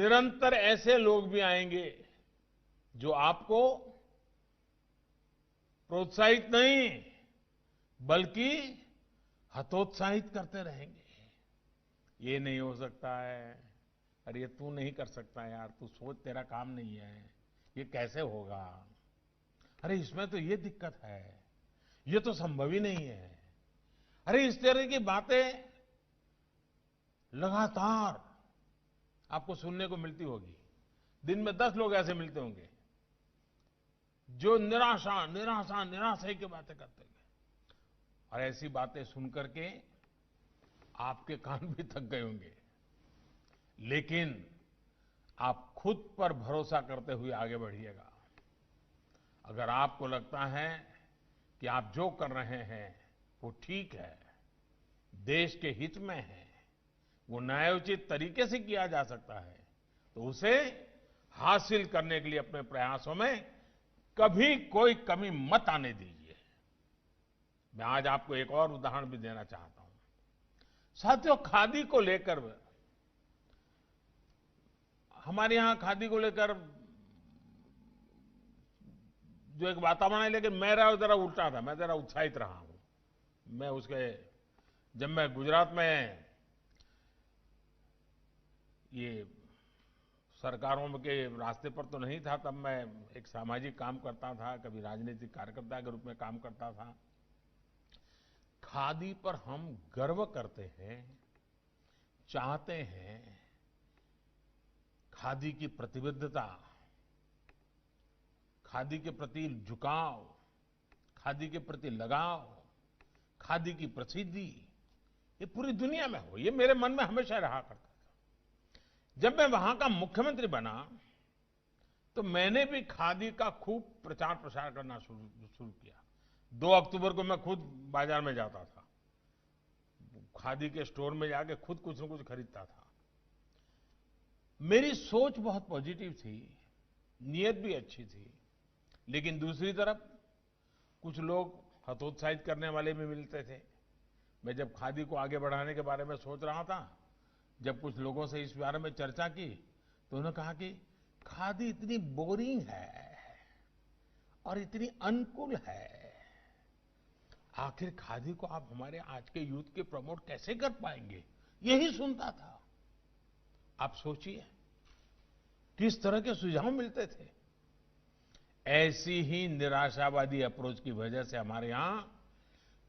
निरंतर ऐसे लोग भी आएंगे जो आपको प्रोत्साहित नहीं बल्कि हतोत्साहित करते रहेंगे। ये नहीं हो सकता है, अरे ये तू नहीं कर सकता यार, तू सोच, तेरा काम नहीं है, ये कैसे होगा, अरे इसमें तो ये दिक्कत है, ये तो संभव ही नहीं है। अरे इस तरह की बातें लगातार आपको सुनने को मिलती होगी। दिन में 10 लोग ऐसे मिलते होंगे जो निराशा निराशा निराशा की बातें करते होंगे, और ऐसी बातें सुनकर के आपके कान भी थक गए होंगे। लेकिन आप खुद पर भरोसा करते हुए आगे बढ़िएगा। अगर आपको लगता है कि आप जो कर रहे हैं वो ठीक है, देश के हित में है, वो न्यायोचित तरीके से किया जा सकता है, तो उसे हासिल करने के लिए अपने प्रयासों में कभी कोई कमी मत आने दीजिए। मैं आज आपको एक और उदाहरण भी देना चाहता हूं। साथियों, खादी को लेकर, हमारे यहां खादी को लेकर जो एक वातावरण है, लेकिन मेरा जरा उल्टा था, मैं जरा उत्साहित रहा हूं। मैं उसके, जब मैं गुजरात में ये सरकारों के रास्ते पर तो नहीं था, तब मैं एक सामाजिक काम करता था, कभी राजनीतिक कार्यकर्ता के रूप में काम करता था। खादी पर हम गर्व करते हैं, चाहते हैं, खादी की प्रतिबद्धता, खादी के प्रति झुकाव, खादी के प्रति लगाव, खादी की प्रसिद्धि, ये पूरी दुनिया में हो, ये मेरे मन में हमेशा रहा करता था। जब मैं वहां का मुख्यमंत्री बना तो मैंने भी खादी का खूब प्रचार प्रसार करना शुरू किया। 2 अक्टूबर को मैं खुद बाजार में जाता था, खादी के स्टोर में जाके खुद कुछ न कुछ खरीदता था। मेरी सोच बहुत पॉजिटिव थी, नीयत भी अच्छी थी, लेकिन दूसरी तरफ कुछ लोग हतोत्साहित करने वाले भी मिलते थे। मैं जब खादी को आगे बढ़ाने के बारे में सोच रहा था, जब कुछ लोगों से इस बारे में चर्चा की, तो उन्होंने कहा कि खादी इतनी बोरिंग है और इतनी अनकूल है, आखिर खादी को आप हमारे आज के यूथ के प्रमोट कैसे कर पाएंगे, यही सुनता था। आप सोचिए किस तरह के सुझाव मिलते थे। ऐसी ही निराशावादी अप्रोच की वजह से हमारे यहां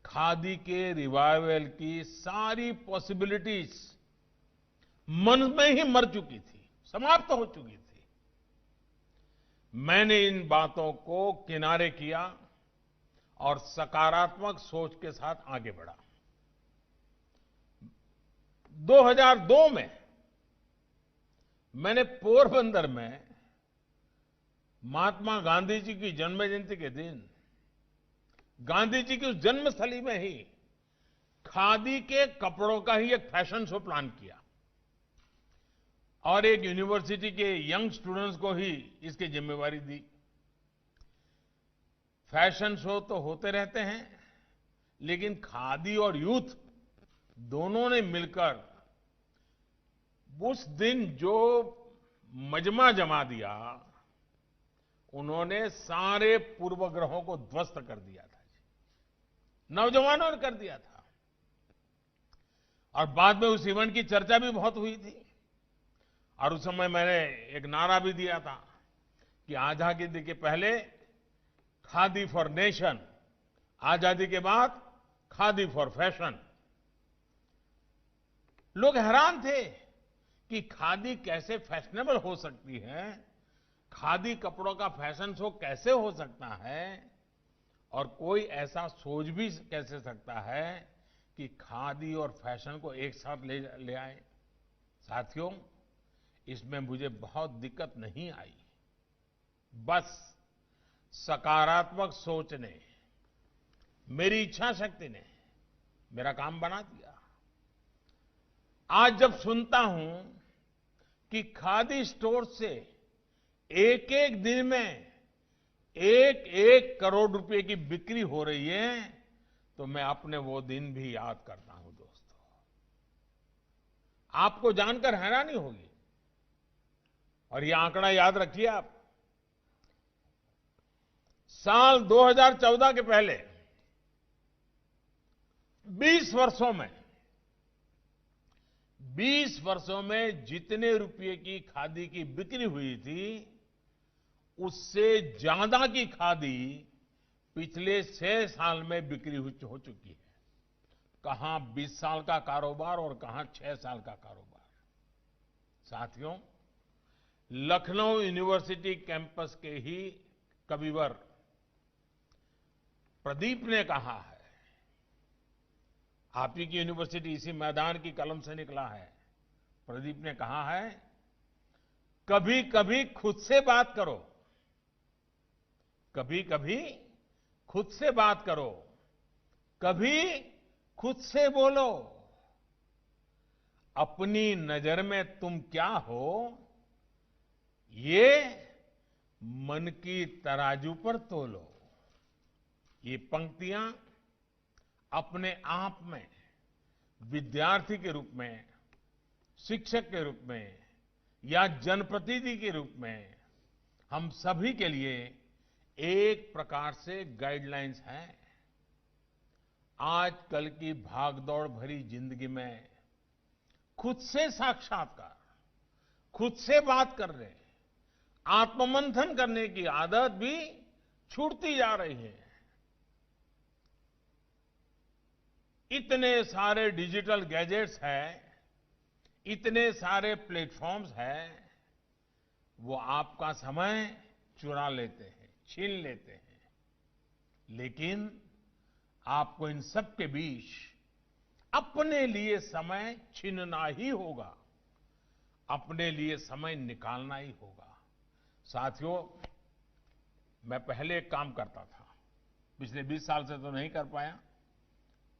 खादी के रिवाइवल की सारी पॉसिबिलिटीज मन में ही मर चुकी थी, समाप्त हो चुकी थी। मैंने इन बातों को किनारे किया और सकारात्मक सोच के साथ आगे बढ़ा। 2002 में मैंने पोरबंदर में महात्मा गांधी जी की जन्म जयंती के दिन गांधी जी की उस जन्मस्थली में ही खादी के कपड़ों का ही एक फैशन शो प्लान किया और एक यूनिवर्सिटी के यंग स्टूडेंट्स को ही इसकी जिम्मेवारी दी। फैशन शो तो होते रहते हैं, लेकिन खादी और यूथ दोनों ने मिलकर उस दिन जो मजमा जमा दिया, उन्होंने सारे पूर्वग्रहों को ध्वस्त कर दिया था, नौजवानों ने कर दिया था। और बाद में उस इवेंट की चर्चा भी बहुत हुई थी, और उस समय मैंने एक नारा भी दिया था कि आजादी के पहले खादी फॉर नेशन, आजादी के बाद खादी फॉर फैशन। लोग हैरान थे कि खादी कैसे फैशनेबल हो सकती है, खादी कपड़ों का फैशन शो कैसे हो सकता है, और कोई ऐसा सोच भी कैसे सकता है कि खादी और फैशन को एक साथ ले आए। साथियों, इसमें मुझे बहुत दिक्कत नहीं आई, बस सकारात्मक सोच ने, मेरी इच्छा शक्ति ने मेरा काम बना दिया। आज जब सुनता हूं कि खादी स्टोर से एक एक दिन में 1-1 करोड़ रुपए की बिक्री हो रही है, तो मैं अपने वो दिन भी याद करता हूं। दोस्तों, आपको जानकर हैरानी होगी, और ये आंकड़ा याद रखिए आप, साल 2014 के पहले 20 वर्षों में 20 वर्षों में जितने रुपये की खादी की बिक्री हुई थी, उससे ज्यादा की खादी पिछले 6 साल में बिक्री हो चुकी है। कहां 20 साल का कारोबार और कहां 6 साल का कारोबार। साथियों, लखनऊ यूनिवर्सिटी कैंपस के ही कविवर प्रदीप ने कहा है, आप ही की यूनिवर्सिटी इसी मैदान की कलम से निकला है। प्रदीप ने कहा है, कभी कभी खुद से बात करो, कभी कभी खुद से बात करो, कभी खुद से बोलो। अपनी नजर में तुम क्या हो, ये मन की तराजू पर तोलो। ये पंक्तियां अपने आप में विद्यार्थी के रूप में, शिक्षक के रूप में या जनप्रतिनिधि के रूप में हम सभी के लिए एक प्रकार से गाइडलाइंस हैं। आजकल की भागदौड़ भरी जिंदगी में खुद से साक्षात्कार, खुद से बात करने, आत्ममंथन करने की आदत भी छूटती जा रही है। इतने सारे डिजिटल गैजेट्स हैं, इतने सारे प्लेटफॉर्म्स हैं, वो आपका समय चुरा लेते हैं, छीन लेते हैं। लेकिन आपको इन सब के बीच अपने लिए समय छीनना ही होगा, अपने लिए समय निकालना ही होगा। साथियों, मैं पहले एक काम करता था, पिछले 20 साल से तो नहीं कर पाया,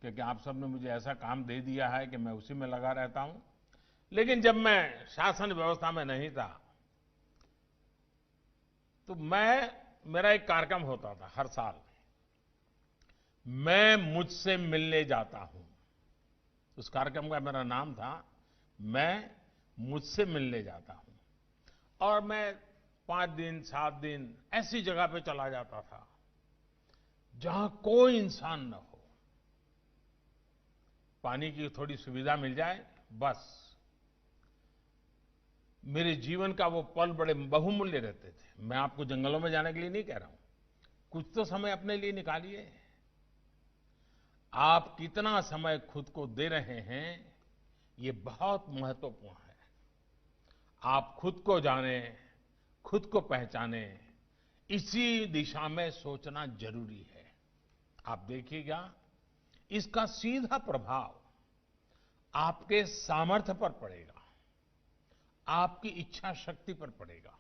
क्योंकि आप सबने मुझे ऐसा काम दे दिया है कि मैं उसी में लगा रहता हूं। लेकिन जब मैं शासन व्यवस्था में नहीं था, तो मेरा एक कार्यक्रम होता था हर साल, मैं मुझसे मिलने जाता हूं। उस कार्यक्रम का मेरा नाम था, मैं मुझसे मिलने जाता हूं। और मैं 5 दिन 7 दिन ऐसी जगह पे चला जाता था जहां कोई इंसान न हो, पानी की थोड़ी सुविधा मिल जाए, बस। मेरे जीवन का वो पल बड़े बहुमूल्य रहते थे। मैं आपको जंगलों में जाने के लिए नहीं कह रहा हूं, कुछ तो समय अपने लिए निकालिए। आप कितना समय खुद को दे रहे हैं, ये बहुत महत्वपूर्ण है। आप खुद को जानें, खुद को पहचानें, इसी दिशा में सोचना जरूरी है। आप देखिएगा, इसका सीधा प्रभाव आपके सामर्थ्य पर पड़ेगा, आपकी इच्छा शक्ति पर पड़ेगा।